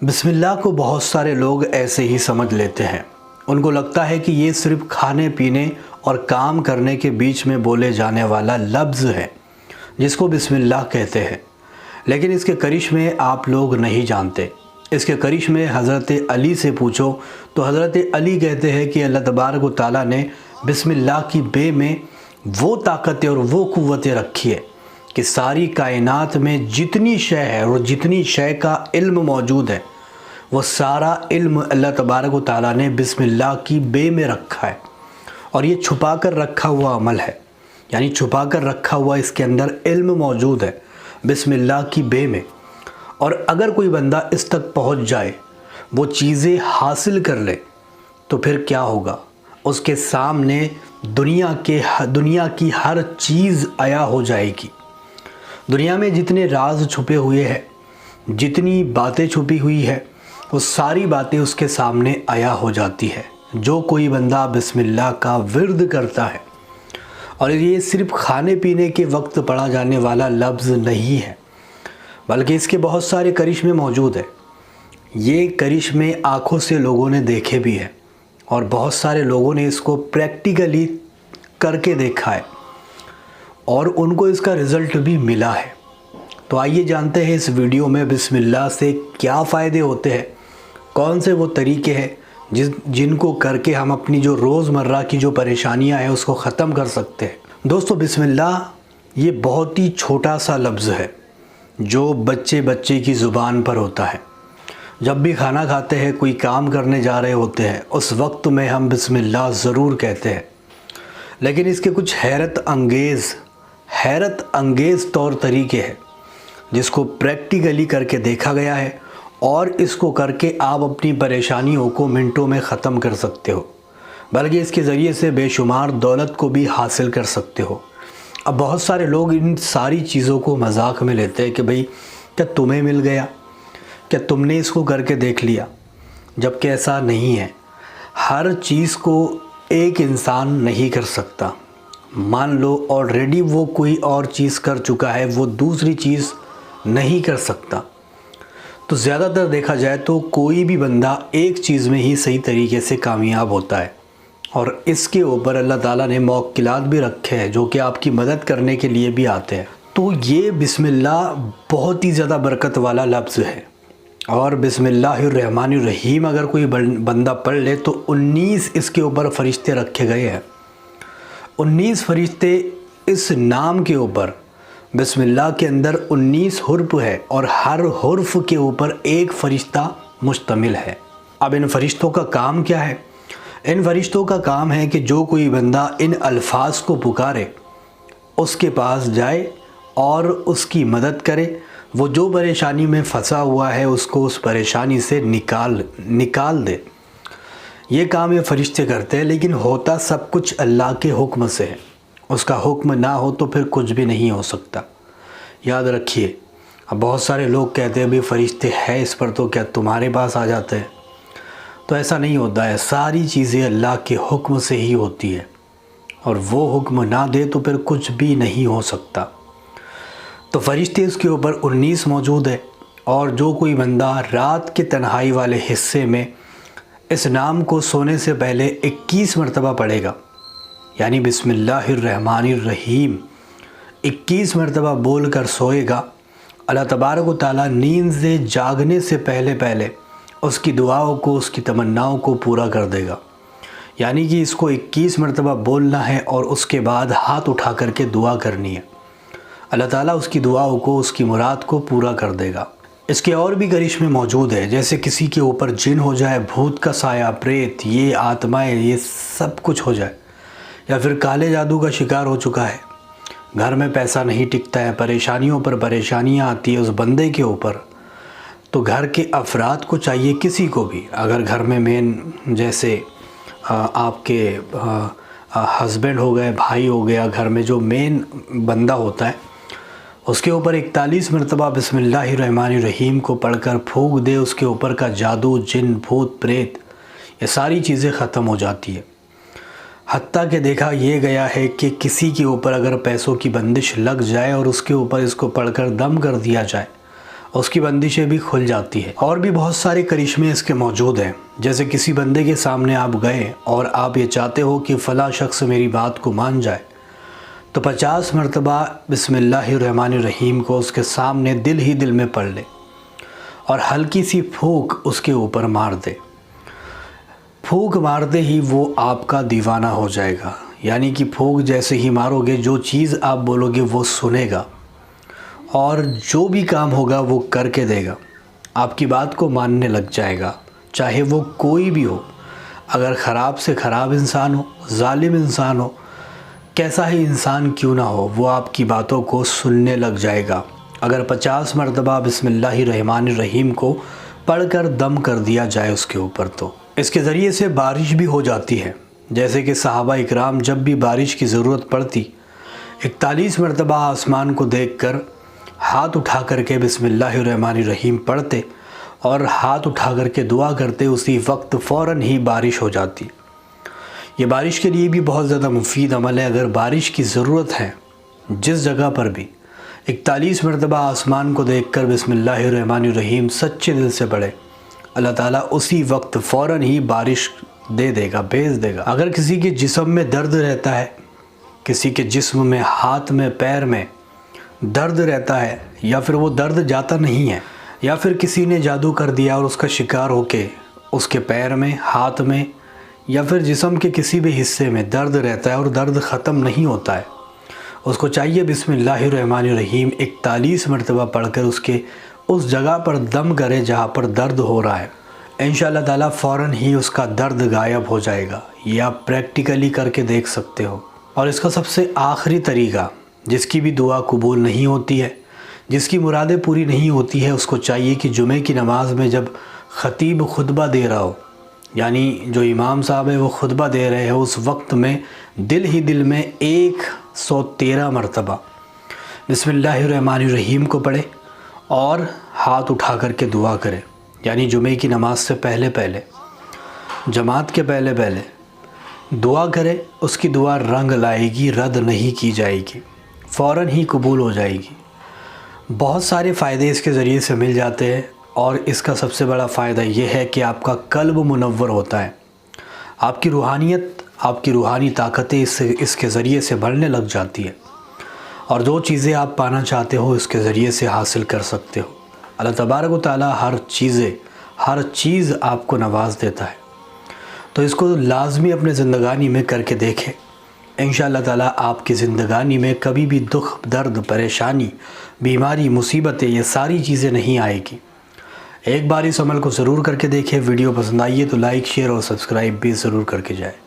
بسم اللہ کو بہت سارے لوگ ایسے ہی سمجھ لیتے ہیں۔ ان کو لگتا ہے کہ یہ صرف کھانے پینے اور کام کرنے کے بیچ میں بولے جانے والا لفظ ہے جس کو بسم اللہ کہتے ہیں، لیکن اس کے کرشمے آپ لوگ نہیں جانتے۔ اس کے کرشمے حضرت علی سے پوچھو تو حضرت علی کہتے ہیں کہ اللہ تبارک و تعالیٰ نے بسم اللہ کی بے میں وہ طاقتیں اور وہ قوتیں رکھی ہے کہ ساری کائنات میں جتنی شے ہے اور جتنی شے کا علم موجود ہے وہ سارا علم اللہ تبارک و تعالیٰ نے بسم اللہ کی بے میں رکھا ہے، اور یہ چھپا کر رکھا ہوا عمل ہے، یعنی چھپا کر رکھا ہوا اس کے اندر علم موجود ہے بسم اللہ کی بے میں۔ اور اگر کوئی بندہ اس تک پہنچ جائے، وہ چیزیں حاصل کر لے، تو پھر کیا ہوگا؟ اس کے سامنے دنیا کی ہر چیز عیاں ہو جائے گی۔ دنیا میں جتنے راز چھپے ہوئے ہیں، جتنی باتیں چھپی ہوئی ہے، وہ ساری باتیں اس کے سامنے عیاں ہو جاتی ہے۔ جو کوئی بندہ بسم اللہ کا ورد کرتا ہے، اور یہ صرف کھانے پینے کے وقت پڑھا جانے والا لفظ نہیں ہے، بلکہ اس کے بہت سارے کرشمے موجود ہیں۔ یہ کرشمے آنکھوں سے لوگوں نے دیکھے بھی ہیں، اور بہت سارے لوگوں نے اس کو پریکٹیکلی کر کے دیکھا ہے، اور ان کو اس کا رزلٹ بھی ملا ہے۔ تو آئیے جانتے ہیں اس ویڈیو میں بسم اللہ سے کیا فائدے ہوتے ہیں، کون سے وہ طریقے ہیں جن کو کر کے ہم اپنی جو روزمرہ کی جو پریشانیاں ہیں اس کو ختم کر سکتے ہیں۔ دوستو، بسم اللہ یہ بہت ہی چھوٹا سا لفظ ہے جو بچے کی زبان پر ہوتا ہے۔ جب بھی کھانا کھاتے ہیں، کوئی کام کرنے جا رہے ہوتے ہیں، اس وقت میں ہم بسم اللہ ضرور کہتے ہیں، لیکن اس کے کچھ حیرت انگیز طور طریقے ہیں جس کو پریکٹیکلی کر کے دیکھا گیا ہے، اور اس کو کر کے آپ اپنی پریشانیوں کو منٹوں میں ختم کر سکتے ہو، بلکہ اس کے ذریعے سے بے شمار دولت کو بھی حاصل کر سکتے ہو۔ اب بہت سارے لوگ ان ساری چیزوں کو مذاق میں لیتے ہیں کہ بھئی کیا تمہیں مل گیا، کیا تم نے اس کو کر کے دیکھ لیا، جبکہ ایسا نہیں ہے۔ ہر چیز کو ایک انسان نہیں کر سکتا۔ مان لو آلریڈی وہ کوئی اور چیز کر چکا ہے، وہ دوسری چیز نہیں کر سکتا، تو زیادہ تر دیکھا جائے تو کوئی بھی بندہ ایک چیز میں ہی صحیح طریقے سے کامیاب ہوتا ہے، اور اس کے اوپر اللہ تعالیٰ نے موکلات بھی رکھے ہیں جو کہ آپ کی مدد کرنے کے لیے بھی آتے ہیں۔ تو یہ بسم اللہ بہت ہی زیادہ برکت والا لفظ ہے، اور بسم اللہ الرحمن الرحیم اگر کوئی بندہ پڑھ لے تو 19 اس کے اوپر فرشتے رکھے گئے ہیں۔ 19 فرشتے اس نام کے اوپر، بسم اللہ کے اندر 19 حرف ہے، اور ہر حرف کے اوپر ایک فرشتہ مشتمل ہے۔ اب ان فرشتوں کا کام کیا ہے؟ ان فرشتوں کا کام ہے کہ جو کوئی بندہ ان الفاظ کو پکارے، اس کے پاس جائے اور اس کی مدد کرے، وہ جو پریشانی میں پھنسا ہوا ہے اس کو اس پریشانی سے نکال دے۔ یہ کام یہ فرشتے کرتے ہیں، لیکن ہوتا سب کچھ اللہ کے حکم سے ہے۔ اس کا حکم نہ ہو تو پھر کچھ بھی نہیں ہو سکتا، یاد رکھیے۔ اب بہت سارے لوگ کہتے ہیں بھی فرشتے ہیں اس پر تو کیا تمہارے پاس آ جاتے ہیں؟ تو ایسا نہیں ہوتا ہے، ساری چیزیں اللہ کے حکم سے ہی ہوتی ہے، اور وہ حکم نہ دے تو پھر کچھ بھی نہیں ہو سکتا۔ تو فرشتے اس کے اوپر 19 موجود ہے، اور جو کوئی بندہ رات کے تنہائی والے حصے میں اس نام کو سونے سے پہلے 21 مرتبہ پڑھے گا، یعنی بسم اللہ الرحمن الرحیم 21 مرتبہ بول کر سوئے گا، اللہ تبارک و تعالیٰ نیند سے جاگنے سے پہلے اس کی دعاؤں کو، اس کی تمناؤں کو پورا کر دے گا۔ یعنی کہ اس کو 21 مرتبہ بولنا ہے، اور اس کے بعد ہاتھ اٹھا کر کے دعا کرنی ہے، اللہ تعالیٰ اس کی دعاؤں کو، اس کی مراد کو پورا کر دے گا۔ اس کے اور بھی کرشمے موجود ہیں، جیسے کسی کے اوپر جن ہو جائے، بھوت کا سایہ، پریت، یہ آتمائیں، یہ سب کچھ ہو جائے، یا پھر کالے جادو کا شکار ہو چکا ہے، گھر میں پیسہ نہیں ٹکتا ہے، پریشانیوں پر پریشانیاں آتی ہیں اس بندے کے اوپر، تو گھر کے افراد کو چاہیے، کسی کو بھی، اگر گھر میں مین جیسے آپ کے ہسبینڈ ہو گئے، بھائی ہو گیا، گھر میں جو مین بندہ ہوتا ہے، اس کے اوپر 41 مرتبہ بسم اللہ الرحمن الرحیم کو پڑھ کر پھونک دے، اس کے اوپر کا جادو، جن، بھوت، پریت، یہ ساری چیزیں ختم ہو جاتی ہے۔ حتیٰ کہ دیکھا یہ گیا ہے کہ کسی کے اوپر اگر پیسوں کی بندش لگ جائے اور اس کے اوپر اس کو پڑھ کر دم کر دیا جائے، اس کی بندشیں بھی کھل جاتی ہے۔ اور بھی بہت سارے کرشمے اس کے موجود ہیں، جیسے کسی بندے کے سامنے آپ گئے اور آپ یہ چاہتے ہو کہ فلاں شخص میری بات کو مان جائے، تو 50 مرتبہ بسم اللہ الرحمن الرحیم کو اس کے سامنے دل ہی دل میں پڑھ لے اور ہلکی سی پھونک اس کے اوپر مار دے۔ پھونک مارتے ہی وہ آپ کا دیوانہ ہو جائے گا، یعنی کہ پھونک جیسے ہی مارو گے جو چیز آپ بولو گے وہ سنے گا اور جو بھی کام ہوگا وہ کر کے دے گا، آپ کی بات کو ماننے لگ جائے گا، چاہے وہ کوئی بھی ہو، اگر خراب سے خراب انسان ہو، ظالم انسان ہو، کیسا ہی انسان کیوں نہ ہو، وہ آپ کی باتوں کو سننے لگ جائے گا اگر 50 مرتبہ بسم اللہ الرحمن الرحیم کو پڑھ کر دم کر دیا جائے اس کے اوپر۔ تو اس کے ذریعے سے بارش بھی ہو جاتی ہے، جیسے کہ صحابہ اکرام جب بھی بارش کی ضرورت پڑتی 41 مرتبہ آسمان کو دیکھ کر ہاتھ اٹھا کر کے بسم اللہ الرحمن الرحیم پڑھتے اور ہاتھ اٹھا کر کے دعا کرتے، اسی وقت فوراً ہی بارش ہو جاتی۔ یہ بارش کے لیے بھی بہت زیادہ مفید عمل ہے۔ اگر بارش کی ضرورت ہے جس جگہ پر بھی 41 مرتبہ آسمان کو دیکھ کر بسم اللہ الرحمن الرحیم سچے دل سے پڑھے، اللہ تعالیٰ اسی وقت فوراً ہی بارش دے دے گا، بھیج دے گا۔ اگر کسی کے جسم میں درد رہتا ہے، کسی کے جسم میں، ہاتھ میں، پیر میں درد رہتا ہے، یا پھر وہ درد جاتا نہیں ہے، یا پھر کسی نے جادو کر دیا اور اس کا شکار ہو کے اس کے پیر میں، ہاتھ میں یا پھر جسم کے کسی بھی حصے میں درد رہتا ہے اور درد ختم نہیں ہوتا ہے، اس کو چاہیے بسم اللہ الرحمن الرحیم 41 مرتبہ پڑھ کر اس جگہ پر دم کرے جہاں پر درد ہو رہا ہے، انشاءاللہ تعالیٰ فوراً ہی اس کا درد غائب ہو جائے گا۔ یہ آپ پریکٹیکلی کر کے دیکھ سکتے ہو۔ اور اس کا سب سے آخری طریقہ، جس کی بھی دعا قبول نہیں ہوتی ہے، جس کی مرادیں پوری نہیں ہوتی ہے، اس کو چاہیے کہ جمعے کی نماز میں جب خطیب خطبہ دے رہا ہو، یعنی جو امام صاحب ہے وہ خطبہ دے رہے ہیں، اس وقت میں دل ہی دل میں 113 مرتبہ بسم اللہ الرحمن الرحیم کو پڑھے اور ہاتھ اٹھا کر کے دعا کرے، یعنی جمعے کی نماز سے پہلے جماعت کے پہلے دعا کرے، اس کی دعا رنگ لائے گی، رد نہیں کی جائے گی، فوراً ہی قبول ہو جائے گی۔ بہت سارے فائدے اس کے ذریعے سے مل جاتے ہیں، اور اس کا سب سے بڑا فائدہ یہ ہے کہ آپ کا قلب منور ہوتا ہے، آپ کی روحانیت، آپ کی روحانی طاقتیں اس کے ذریعے سے بڑھنے لگ جاتی ہے، اور جو چیزیں آپ پانا چاہتے ہو اس کے ذریعے سے حاصل کر سکتے ہو۔ اللہ تبارک و تعالیٰ ہر چیز آپ کو نواز دیتا ہے، تو اس کو لازمی اپنے زندگانی میں کر کے دیکھیں، انشاءاللہ تعالیٰ آپ کی زندگانی میں کبھی بھی دکھ، درد، پریشانی، بیماری، مصیبتیں، یہ ساری چیزیں نہیں آئے گی۔ ایک بار اس عمل کو ضرور کر کے دیکھیں۔ ویڈیو پسند آئیے تو لائک، شیئر اور سبسکرائب بھی ضرور کر کے جائے۔